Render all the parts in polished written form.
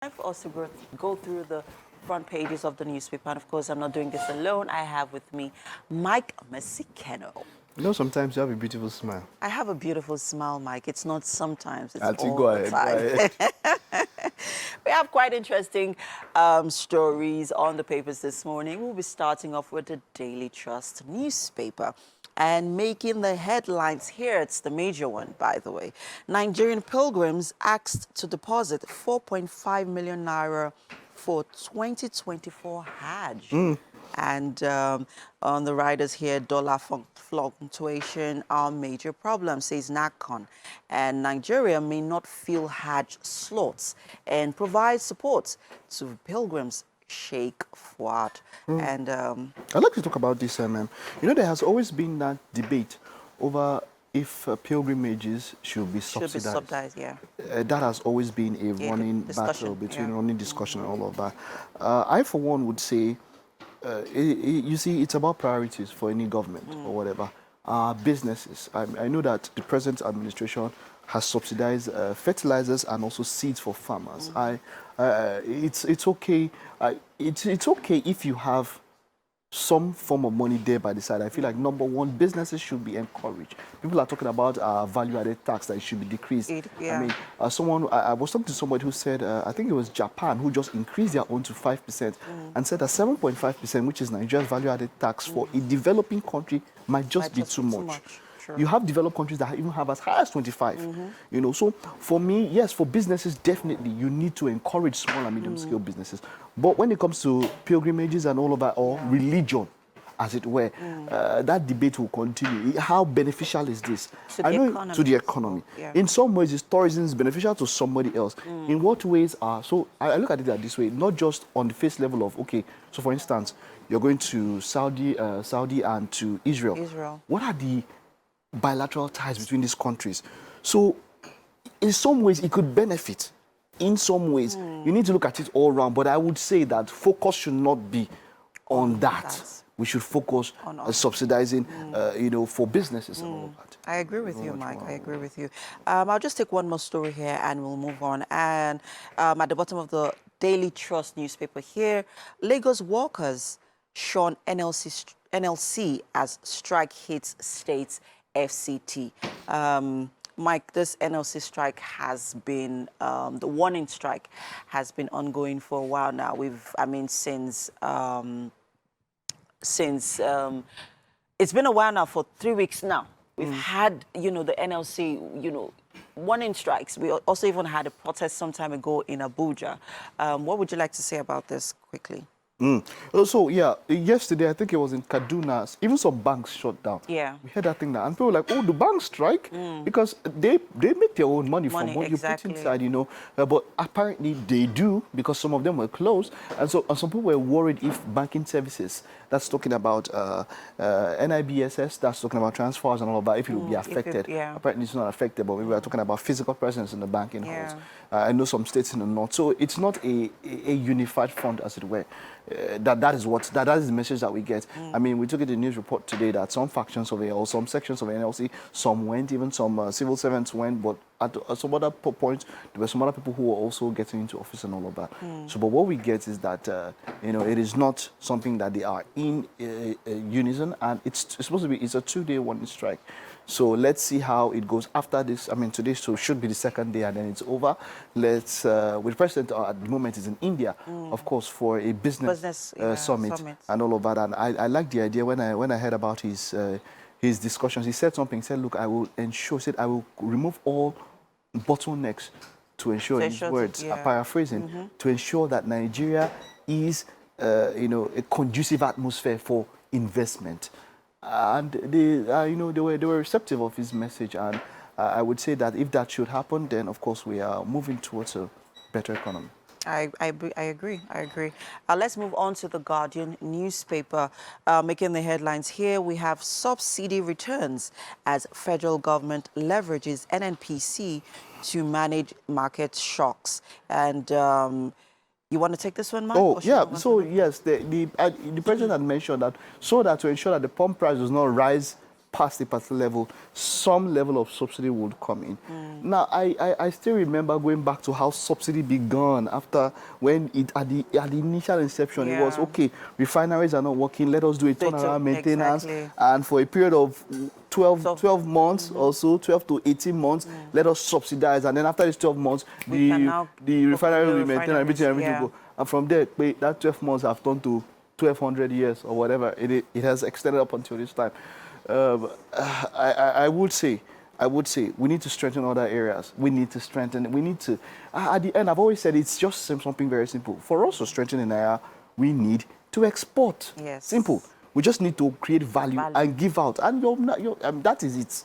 Time for us to go through the front pages of the newspaper. And of course, I'm not doing this alone. I have with me Mike Mesikeno. You know, sometimes you have a beautiful smile. I have a beautiful smile, Mike. It's not sometimes, it's Atiku, all go the ahead, time. We have quite interesting stories on the papers this morning. We'll be starting off with the Daily Trust newspaper. And making the headlines here, it's the major one, by the way. Nigerian pilgrims asked to deposit 4.5 million naira for 2024 Hajj. And on the riders here, dollar fluctuation are major problems, says NACON. And Nigeria may not fill Hajj slots and provide support to pilgrims. Sheikh Fuad. And I'd like to talk about this, man. You know, there has always been that debate over if pilgrimages should be subsidized. Yeah. That has always been a running battle between running discussion and all of that. I, for one, would say, you see, it's about priorities for any government or whatever. Businesses. I know that the present administration has subsidized fertilizers and also seeds for farmers. It's okay. It's okay if you have some form of money there by the side. I feel like, number one, businesses should be encouraged. People are talking about value-added tax that it should be decreased. I mean, I was talking to somebody who said, I think it was Japan, who just increased their own to 5% and said that 7.5%, which is Nigeria's value-added tax for a developing country, might just be too much. Sure. You have developed countries that even have as high as 25. You know, so for me, yes, for businesses, definitely you need to encourage small and medium-scale businesses. But when it comes to pilgrimages and all of that, or religion, as it were, that debate will continue. How beneficial is this? To the economy. Yeah. In some ways, tourism is beneficial to somebody else. In what ways are... So I look at it this way, not just on the face level of, okay, so for instance, you're going to Saudi and to Israel. What are the bilateral ties between these countries? So in some ways, it could benefit. In some ways, you need to look at it all around. But I would say that focus should not be on that. We should focus on subsidizing, you know, for businesses and all of that. I agree with you, Mike. I agree with you. I'll just take one more story here and we'll move on. And at the bottom of the Daily Trust newspaper here, Lagos workers shun NLC as strike hits states FCT. Mike, this NLC strike has been, the warning strike has been ongoing for a while now. It's been a while now, for 3 weeks now. We've had, you know, the NLC, you know, warning strikes. We also even had a protest some time ago in Abuja. What would you like to say about this quickly? So, yeah, yesterday, I think it was in Kaduna, even some banks shut down. Yeah. We heard that thing now. And people were like, oh, the banks strike? Because they make their own money from what you put inside, you know. But apparently they do, because some of them were closed. And so some people were worried if banking services, that's talking about NIBSS, that's talking about transfers and all of that, if it will be affected. Apparently it's not affected, but we were talking about physical presence in the banking halls. I know some states in the north. So it's not a unified front, as it were. That is the message that we get. I mean, we took it in the news report today that some factions of it, or some sections of NLC, some went, even some civil servants went, but at some other points, there were some other people who were also getting into office and all of that. So, but what we get is that, you know, it is not something that they are in unison, and it's supposed to be, it's a 2-day warning strike. So let's see how it goes after this. I mean, today should be the second day and then it's over. Let's, with the president at the moment is in India, of course, for a business summit and all of that. And I like the idea when I heard about his discussions. He said something, he said, look, I will ensure, he said, I will remove all bottlenecks to ensure, his words, paraphrasing, to ensure that Nigeria is, you know, a conducive atmosphere for investment. And they, you know, they were receptive of his message, and I would say that if that should happen, then of course we are moving towards a better economy. I agree. Let's move on to the Guardian newspaper. Making the headlines here, we have subsidy returns as federal government leverages NNPC to manage market shocks. And you want to take this one, Mark? Oh, yeah. So, yes, the president had mentioned that so that to ensure that the pump price does not rise past a particular level, some level of subsidy would come in. Now, I still remember going back to how subsidy began after when it at the initial inception, it was, okay, refineries are not working, let us do a turnaround maintenance, and for a period of 12 months or so, 12 to 18 months, let us subsidize, and then after these 12 months, the refinery will be maintained, everything will go. And from there, that 12 months have turned to 1,200 years or whatever. It has extended up until this time. I would say we need to strengthen other areas. We need to, at the end, I've always said it's just something very simple. For us to strengthen an area, we need to export. Yes. Simple. We just need to create value. And give out. And that is it.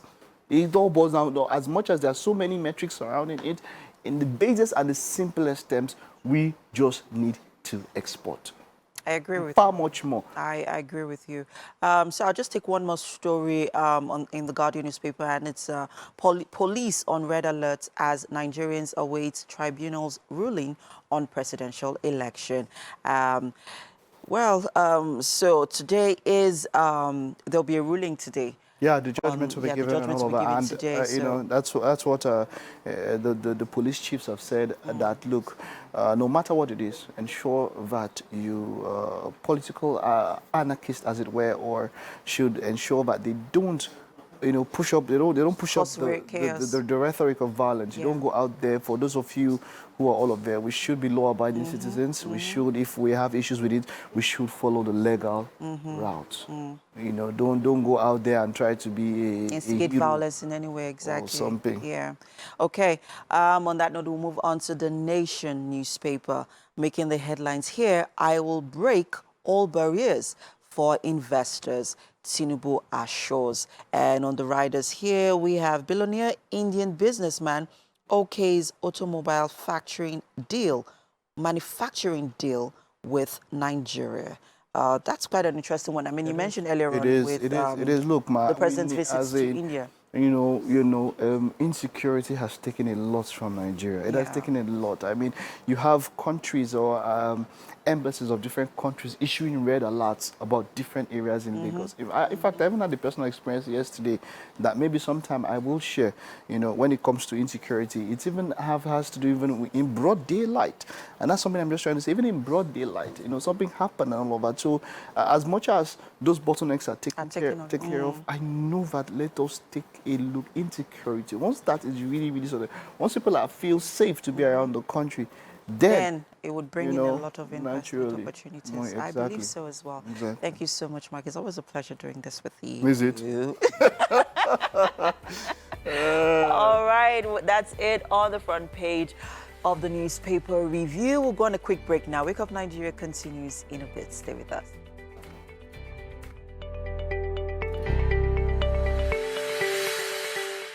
It all boils down, as much as there are so many metrics surrounding it, in the basis and the simplest terms, we just need to export. I agree with you. Far much more. I agree with you. So I'll just take one more story in the Guardian newspaper, and it's police on red alert as Nigerians await tribunal's ruling on presidential election. So today is, there'll be a ruling today. Yeah, the judgment will be given and all of that. And, today, you know, that's what the police chiefs have said, that, look, no matter what it is, ensure that you, political anarchists, as it were, or should ensure that they don't, you know, push up, they don't push up the rhetoric of violence. You don't go out there. For those of you who are all up there, we should be law-abiding citizens. We should, if we have issues with it, we should follow the legal route. You know, don't go out there and try to be instigate violence in any way, exactly. Or something. Yeah. Okay. On that note, we'll move on to the Nation newspaper, making the headlines here. I will break all barriers for investors, Tinubu assures. And on the riders here, we have billionaire Indian businessman OK's automobile manufacturing deal with Nigeria. That's quite an interesting one. I mean, you mentioned earlier on it is. Look, the president's visits to India. You know, insecurity has taken a lot from Nigeria. It has taken a lot. I mean, you have countries or embassies of different countries issuing red alerts about different areas in Lagos. In fact, I even had the personal experience yesterday that maybe sometime I will share. You know, when it comes to insecurity, it even has to do even in broad daylight, and that's something I'm just trying to say. Even in broad daylight, you know, something happened and all of that. So, as much as those bottlenecks are taken care of, I know that let us take a look. Insecurity, once that is really, really sort of, once people feel safe to be around the country, then it would bring in a lot of investment opportunities. Exactly. I believe so as well. Exactly. Thank you so much, Mark. It's always a pleasure doing this with you. Is it? All right, that's it on the front page of the newspaper review. We'll go on a quick break now. Wake Up Nigeria continues in a bit. Stay with us.